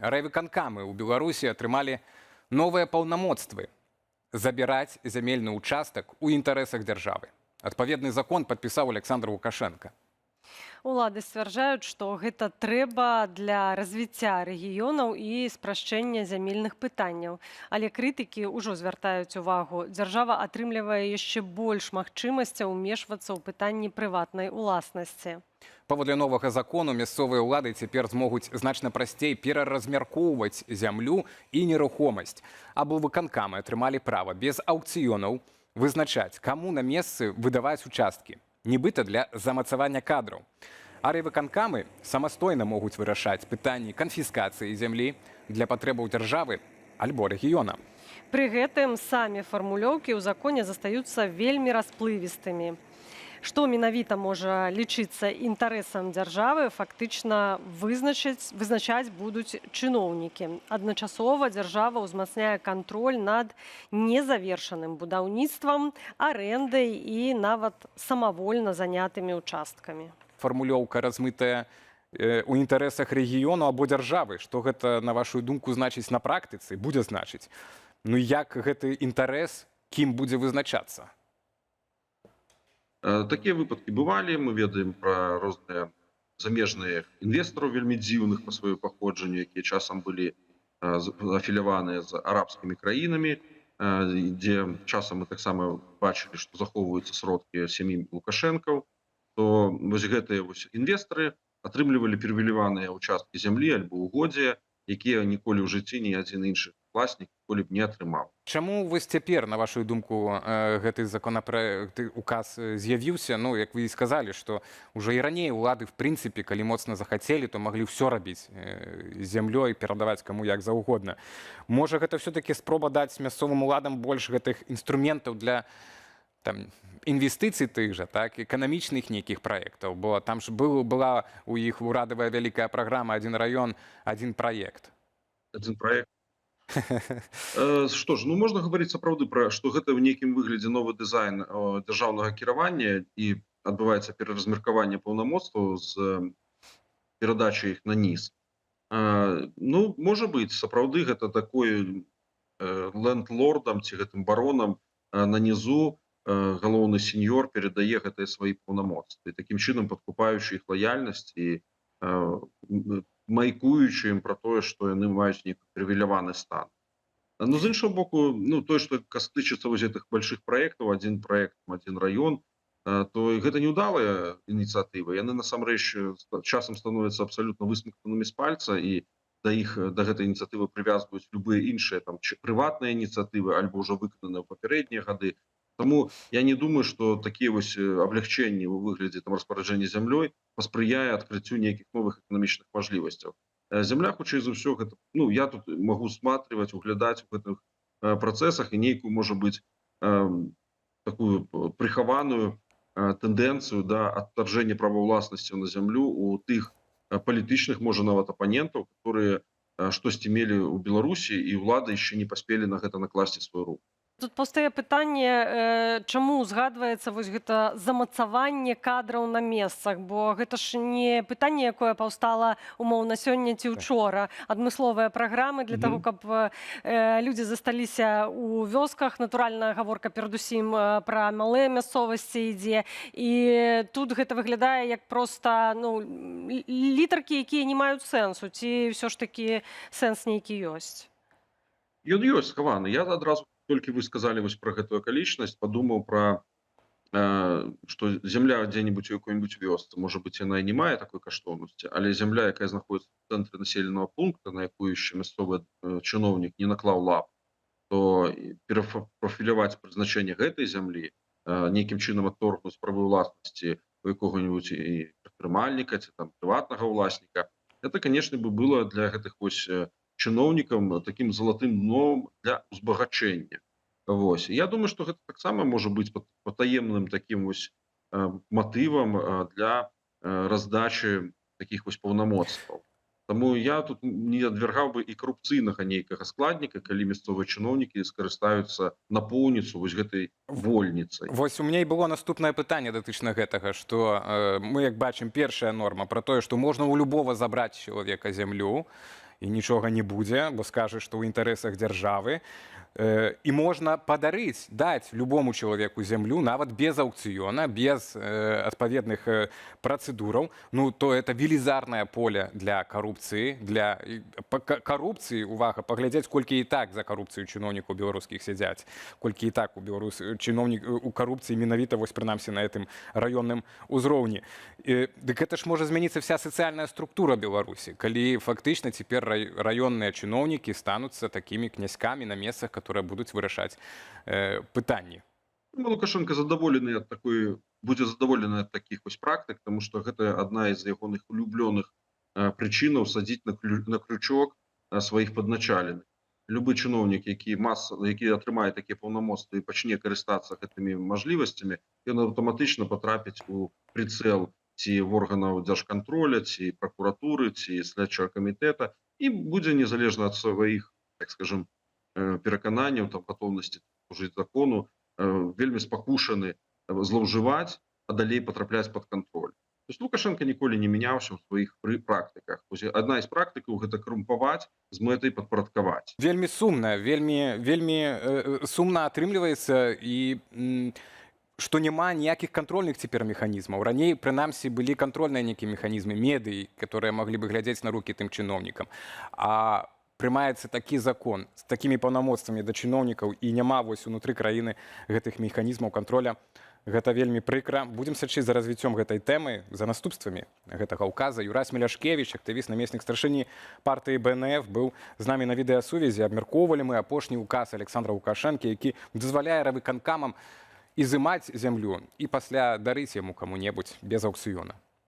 Райвыканкамы ў Беларусі атрымалі новыя паўнамоцтвы забіраць зямельны ўчастак у інтарэсах дзяржавы. Адпаведны закон падпісаў Александр Лукашенко. Улады сцвярджаюць, што гэта трэба для развіцця рэгіёнаў і спрашчэння зямельных пытанняў. Але крытыкі ўжо звяртаюць увагу. Дзяржава атрымлівае яшчэ больш магчымасцяў умешвацца ў пытанні прыватнай уласнасці. Паводле новага закону мясцовыя ўлады цяпер змогуць значна прасцей пераразмяркоўваць зямлю і нерухомасць. Або выканкамы атрымалі права без аўкцыёнаў вызначаць, каму на месцы выдаваць участкі, нібыта для замацавання кадраў. А райвыканкамы самастойна могуць вырашаць пытанні канфіскацыі зямлі для патрэбаў дзяржавы альбо рэгіёна. Пры гэтым самі фармулёўкі ў законе застаюцца вельмі расплывістымі. Што менавіта можа лічыцца інтарэсам дзяржавы, фактычна вызначаць будуць чыноўнікі. Адначасова дзяржава ўзмацняе кантроль над незавершаным будаўніцтвам, арэндай і нават самавольна занятымі участкамі. Фармулёўка размытая у інтарэсах рэгіёну або дзяржавы. Што гэта, на вашу думку, значыць на практыцы, будзе значыць? Ну як гэты інтарэс, кім будзе вызначацца? Такія выпадкі бывалі, мы ведаем пра розныя замежныя інвестараў вельмі дзіўных па сваёй паходжанню, якія часам былі афіляваныя з арабскімі краінамі, дзе часам мы таксама бачылі, што захоўваюцца сродкі сям'і Лукашэнкаў, то вось гэтыя інвестары атрымлівалі прывілеяваныя ўчасткі зямлі альбо угоддзі, якія ніколі ў жыцці ні адзін іншы власнік ніколі б не атрымаў. Чаму вось цяпер, на вашу думку, гэты указ з'явіўся? Ну, як вы і сказалі, што ўжо і раней улады, в прынцыпе, калі моцна захацелі, то маглі ўсё рабіць з зямлёй, перадаваць каму як заўгодна. Можа, гэта ўсё-такі спроба даць мясцовым уладам больш гэтых інструментаў для інвестыцый тых жа, так, эканамічных нейкіх праектаў, бо там ж была у іх урадавая вялікая праграма «Адзін раён, адзін праект». Адзін праект. Што ж, ну можна гаварыць сапраўды пра, што гэта ў нейкім выглядзе новы дызайн дзяржаўнага кіравання і адбываецца пераразмеркаванне паўнамоцтваў з перадачай іх на ніз. Ну, можа быць, сапраўды гэта такой лендлордам ці гэтым баронам на нізу галоўны сеньор перадае гэтыя свае паўнамоцтвы, такім чынам падкупаючы іх лаяльнасць і майкуючы ім пра тое, што яны маюць нейкі прывіляваны стан. Ну, з іншага боку, ну, тое, што тычыцца вось гэтых больших праектаў, адзін праект, адзін раён, то гэта неўдалыя ініцыятывы. Яны насамрэч часам становяцца абсалютна высмактанымі з пальца, і да гэтай ініцыятывы прывязваюць любыя іншыя прыватныя ініцыятывы альбо ўжо выкананыя ў папярэднія гады. Таму я не думаю, што такія вось аблягчэнні ў выглядзе распараджэння зямлёй паспрыяе адкрыццю нейкіх новых эканамічных мажлівасцяў. Зямля, хутчэй за ўсё, гэта, ну, я тут магу сматрываць, углядаць у гэтых працэсах і нейкую, можа быць, такую прыхаваную тэндэнцыю да адтаржэння права ўласнасці на зямлю у тых палітычных, можа, нават апанентаў, которые штосьці мелі ў Беларусі, і ўлады яшчэ не паспелі на гэта накласці свой рук. Тут паўстае пытанне, чаму узгадваецца вось гэта замацаванне кадраў на месцах, бо гэта ж не пытанне, якое паўстала умоўна сёння ці учора. Адмысловыя праграмы для таго, каб людзі засталіся ў вёсках. Натуральна, гаворка перадусім пра малыя мясцовасці ідзе. І тут гэта выглядае як проста літаркі, якія не маюць сэнсу, ці ўсё ж такі сэнс нейкі ёсць? Ён ёсць схаваны. Я адразу, толькі вы сказалі вось пра гэтую акалічнасць, падумаў пра, што зямля дзе-небудзь у якой-небудзь вёсцы, можа быць, яна і не мае такой каштоўнасці, але зямля, якая знаходзіцца ў цэнтры населенага пункта, на якую яшчэ мясцовы чыноўнік не наклаў лап, то перапрафіляваць прызначэнне гэтай зямлі, нейкім чынам адторгнуць правы ўласнасці у якога-небудзь і прадпрымальніка ці прыватнага ўласніка, гэта, канешне, бы было для гэтых вось чыноўнікам таким залатым дном для узбагачэння. Вось. Я думаю, што гэта таксама можа быць патаемным таким вось матывам для раздачы таких вось паўнамоцтваў. Таму я тут не адвяргаў бы і карупцыйнага нейкага складніка, калі мясцовыя чыноўнікі скарыстаюцца напоўніцу вось гэтай вольніцай. Вось у мяне і было наступнае пытанне датычна гэтага, што мы, як бачым, першая норма пра тое, што можна ў любога забраць чалавека зямлю, і нічога не будзе, бо скажа, што ў інтарэсах дзяржавы. І можна падарыць, даць любому чалавеку зямлю, нават без аўкцыёна, без адпаведных працэдураў. Ну, то это велізарнае поле для карупцыі, для карупцыі, увага, паглядзець, колькі і так за карупцыю чыноўнікаў беларускіх сядзяць, колькі і так у карупцыі менавіта вось прынамсі на гэтым раённым узроўні. Дык гэта ж можа змяніцца вся сацыяльная структура Беларусі, калі фактычна цяпер раённыя чыноўнікі стануцца такімі князькамі на месцах, которые будут вырашаць пытанні. Лукашенко задаволены ад такой, будзе задаволены ад такіх вось практык, тому што гэта адна з ягоных улюблёных прычынаў садзіць на крючок сваіх падначаленых. Любы чыноўнік, які атрымае такія паўнамоцтвы і пачне карыстацца гэтымі мажлівасцямі, ён аўтаматычна патрапіць у прыцэл ці органаў дзяржкантроля, ці пракуратуры, ці следчага камітэта і будзе незалежна ад сваіх, так скажем, перакананняў, там, гатоўнасці служыць закону, вельмі спакушаны злоўжываць, а далей патрапляць пад кантроль. То есть Лукашенко ніколі не мяняўся ў сваіх практыках. Адна з практыкаў гэта карумпаваць з мэтай падпарадкаваць. Вельмі сумна, вельмі сумна атрымліваецца і што няма ніякіх кантрольных цяпер механізмаў. Раней, прынамсі, былі кантрольныя нейкія механізмы медыі, которые маглі бы глядзець на рукі тым чыноўнікам. А прымаецца такі закон з такімі паўнамоцтвамі да чыноўнікаў і няма вось унутры краіны гэтых механізмаў кантроля. Гэта вельмі прыкра. Будзем сачыць за развіццём гэтай тэмы, за наступствамі гэтага ўказа. Юрась Меляшкевіч, актывіст, намеснік старшыні партыі БНФ, быў з намі на відэасувязі. Абмяркоўвалі мы апошні ўказ Александра Лукашэнкі, які дазваляе райвыканкамам ізымаць зямлю і пасля дарыць яму каму-небудзь без аўкцыёна.